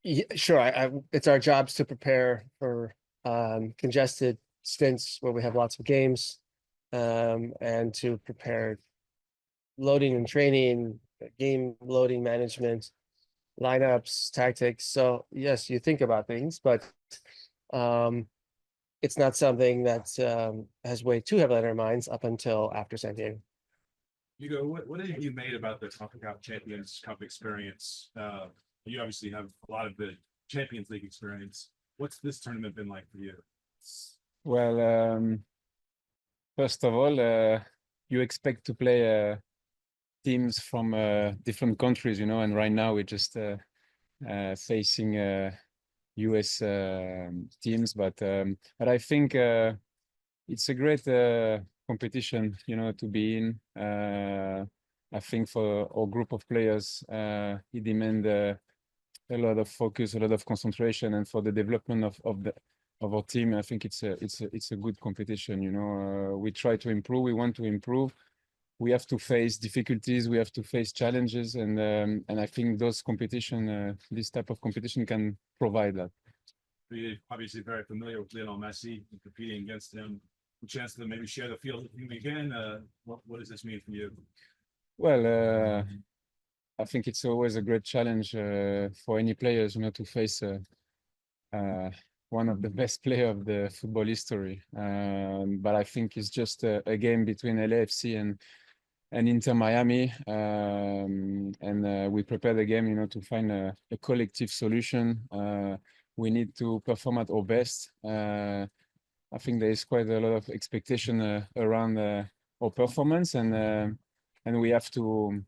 Yeah, sure. It's our jobs to prepare for congested stints where we have lots of games, and to prepare loading and training, game loading management, lineups, tactics. So yes, you think about things, but um, it's not something that has weighed too heavily on our minds up until after San Diego. Hugo, what have you made about the CONCACAF Champions Cup experience? You obviously have a lot of the Champions League experience. What's this tournament been like for you? Well, first of all, you expect to play teams from different countries, you know, and right now we're just facing US teams, but I think it's a great competition, you know, to be in. I think for our group of players, it demands a lot of focus, a lot of concentration, and for the development of our team, I think it's a good competition. You know, we try to improve. We want to improve. We have to face difficulties. We have to face challenges, and I think this type of competition can provide that. You're obviously very familiar with Lionel Messi and competing against him. A chance to maybe share the field with him again. What does this mean for you? Well, I think it's always a great challenge for any players, you know, to face one of the best players of the football history. But I think it's just a game between LAFC and Inter Miami, and we prepare the game, you know, to find a collective solution. We need to perform at our best. I think there is quite a lot of expectation around our performance, and we have to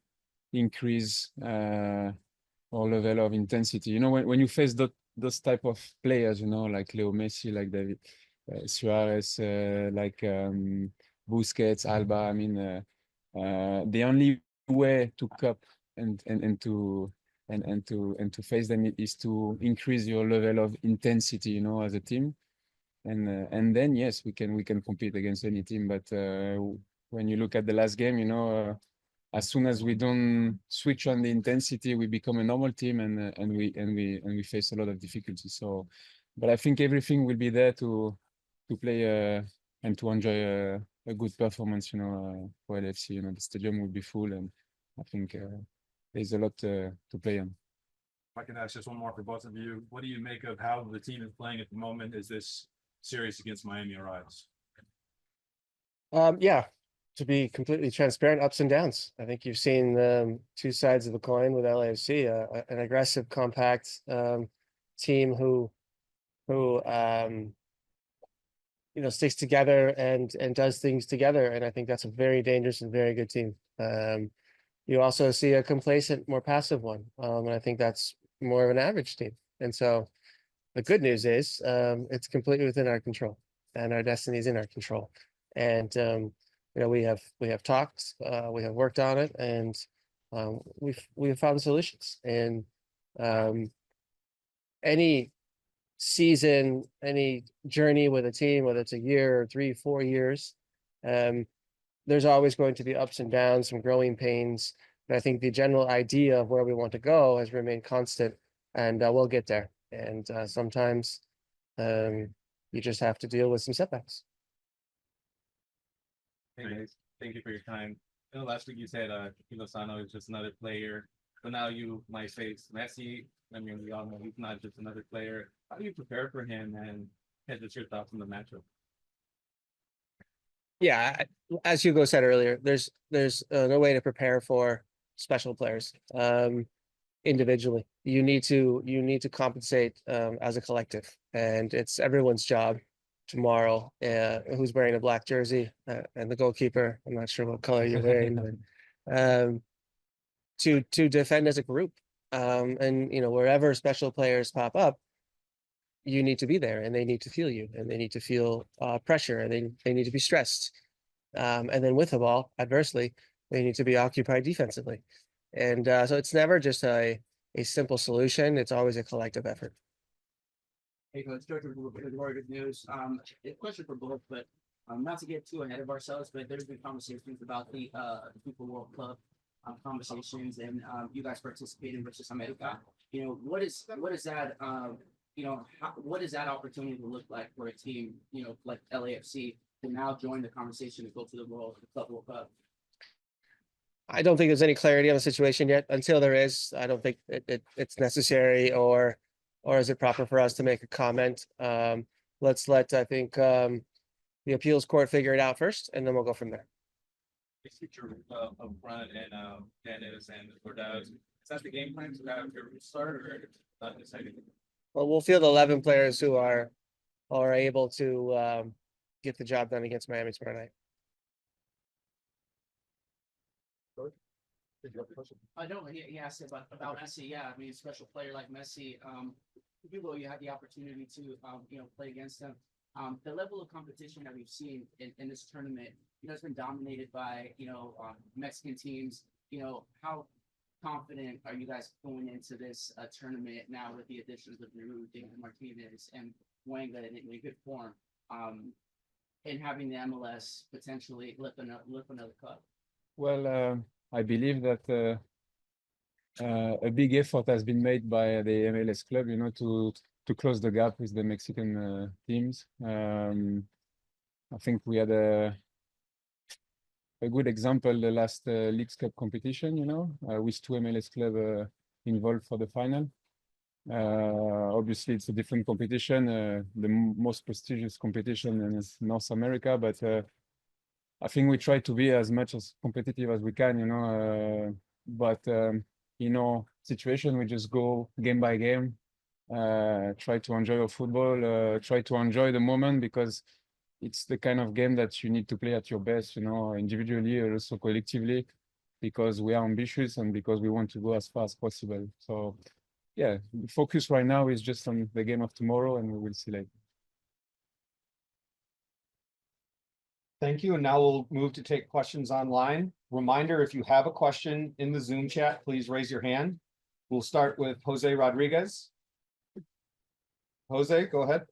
increase our level of intensity. You know, when you face those type of players, you know, like Leo Messi, like David Suarez, like Busquets, Alba. I mean, the only way to cope and to face them is to increase your level of intensity, you know, as a team. And then yes, we can compete against any team. But when you look at the last game, you know, as soon as we don't switch on the intensity, we become a normal team, and we face a lot of difficulties. So, but I think everything will be there to play and to enjoy a good performance, you know, for LFC. You know, the stadium will be full, and I think there's a lot to play on. If I can ask just one more for both of you, what do you make of how the team is playing at the moment? Is this series against Miami arrives? Yeah, to be completely transparent, ups and downs. I think you've seen two sides of the coin with LAFC, an aggressive, compact team who you know, sticks together and does things together, and I think that's a very dangerous and very good team. You also see a complacent, more passive one, and I think that's more of an average team. And so the good news is it's completely within our control, and our destiny is in our control. And you know, we have talked, we have worked on it, and we've found solutions. And any season, any journey with a team, whether it's a year or 3, 4 years, there's always going to be ups and downs, some growing pains. But I think the general idea of where we want to go has remained constant, and we'll get there. And sometimes you just have to deal with some setbacks. Hey guys, thank you for your time. You know, last week you said Lozano is just another player, but now you might face Messi. I mean, we all know he's not just another player. How do you prepare for him, and just your thoughts on the matchup? Yeah, as Hugo said earlier, there's no way to prepare for special players individually. You need to compensate as a collective, and it's everyone's job tomorrow. Who's wearing a black jersey and the goalkeeper? I'm not sure what color you're wearing, but to defend as a group. And you know, wherever special players pop up, you need to be there, and they need to feel you, and they need to feel pressure, and they need to be stressed. And then with the ball, adversely, they need to be occupied defensively. And so it's never just a simple solution. It's always a collective effort. Hey, let's start with more good news. A question for both, but not to get too ahead of ourselves, but there's been conversations about the FIFA World Cup conversations, and you guys participated in versus America. what is that, what does that opportunity look like for a team, like LAFC to now join the conversation to go to the Club World Cup? I don't think there's any clarity on the situation yet. Until there is, I don't think it's necessary or is it proper for us to make a comment. Let's let, I think, the appeals court figure it out first, and then we'll go from there. Is future up front and Dennis and Cordaz, is that the game plan to have your restart or not decided? Well, we'll field 11 players who are able to get the job done against Miami tomorrow night. I know he asked about Messi. Yeah, I mean, a special player like Messi. Hugo, you had the opportunity to play against him. The level of competition that we've seen in this tournament, has been dominated by Mexican teams. How confident are you guys going into this tournament now with the additions of Giroud, David Martinez, and Wenger in good form, and having the MLS potentially lift another cup? Well, I believe that a big effort has been made by the MLS club, to close the gap with the Mexican teams. I think we had a good example the last Leagues Cup competition, with two MLS club involved for the final. Obviously, it's a different competition, the most prestigious competition in North America, but I think we try to be as much as competitive as we can, but situation, we just go game by game, try to enjoy your football, try to enjoy the moment, because it's the kind of game that you need to play at your best, individually or also collectively, because we are ambitious and because we want to go as far as possible. So yeah, the focus right now is just on the game of tomorrow, and we will see later. Thank you. And now we'll move to take questions online. Reminder, if you have a question in the Zoom chat, please raise your hand. We'll start with Jose Rodriguez. Jose, go ahead.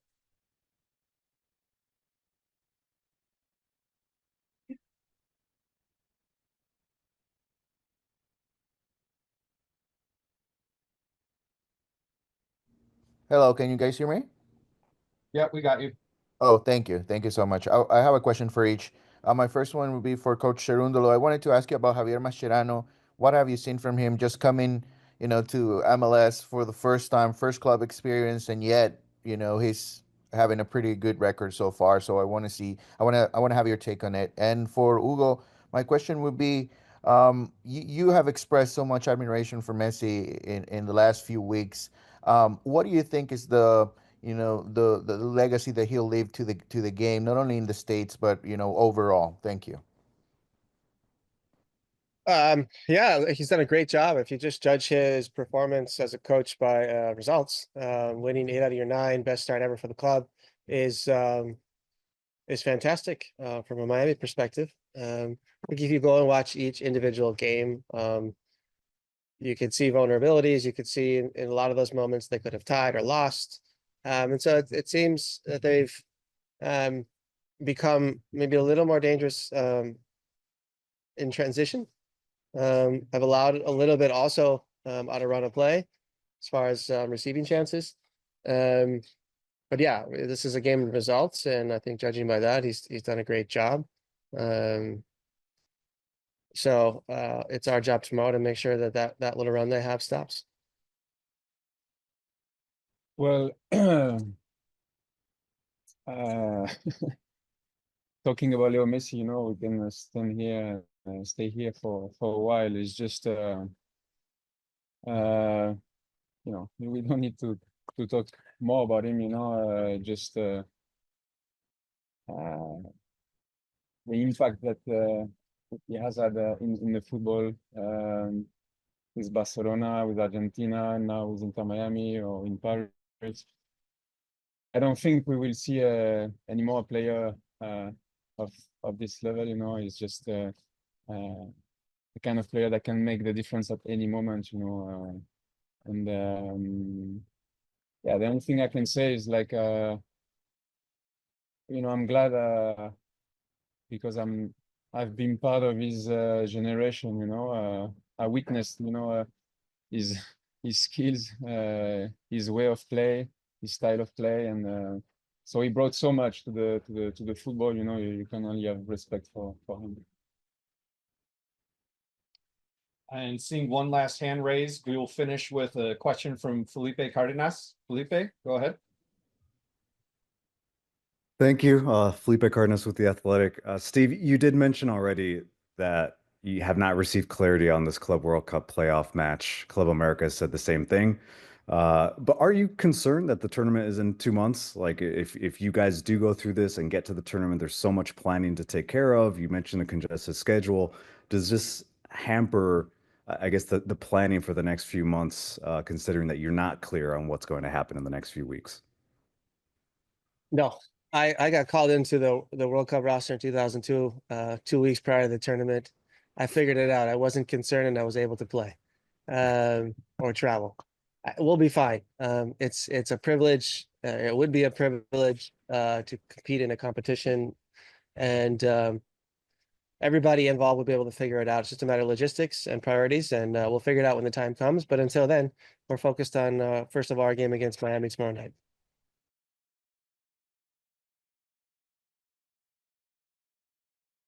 Hello, can you guys hear me? Yeah, we got you. Oh, thank you. Thank you so much. I have a question for each. My first one would be for Coach Cherundolo. I wanted to ask you about Javier Mascherano. What have you seen from him just coming, to MLS for the first time, first club experience, and yet, he's having a pretty good record so far. So I want to have your take on it. And for Hugo, my question would be, you have expressed so much admiration for Messi in the last few weeks. What do you think is the legacy that he'll leave to the game, not only in the States, but, overall? Thank you. Yeah, he's done a great job. If you just judge his performance as a coach by results, winning 8 out of your 9, best start ever for the club is fantastic from a Miami perspective. I think if you go and watch each individual game, you could see vulnerabilities. You could see in a lot of those moments they could have tied or lost. And so it seems that they've become maybe a little more dangerous in transition. Have allowed a little bit also out of run of play as far as receiving chances. But yeah, this is a game of results, and I think judging by that, he's done a great job. So it's our job tomorrow to make sure that little run they have stops. Well, talking about Leo Messi, we can stay here for a while. It's just, we don't need to talk more about him, just the impact that he has had in the football, with Barcelona, with Argentina, now with Inter Miami or in Paris. I don't think we will see any more player of this level. He's just the kind of player that can make the difference at any moment. And yeah, the only thing I can say is like, I'm glad because I've been part of his generation. I witnessed his his skills, his way of play, his style of play, and so he brought so much to the football. You know, you can only have respect for him. And seeing one last hand raised, we will finish with a question from Felipe Cardenas. Felipe, go ahead. Thank you, Felipe Cardenas with The Athletic. Steve, you did mention already that you have not received clarity on this Club World Cup playoff match. Club America has said the same thing. But are you concerned that the tournament is in 2 months? Like if you guys do go through this and get to the tournament, there's so much planning to take care of. You mentioned the congested schedule. Does this hamper, I guess, the planning for the next few months, considering that you're not clear on what's going to happen in the next few weeks? No, I got called into the World Cup roster in 2002, 2 weeks prior to the tournament. I figured it out. I wasn't concerned and I was able to play or travel. We'll be fine. It's a privilege. It would be a privilege to compete in a competition, and everybody involved will be able to figure it out. It's just a matter of logistics and priorities, and we'll figure it out when the time comes. But until then, we're focused on first of all our game against Miami tomorrow night.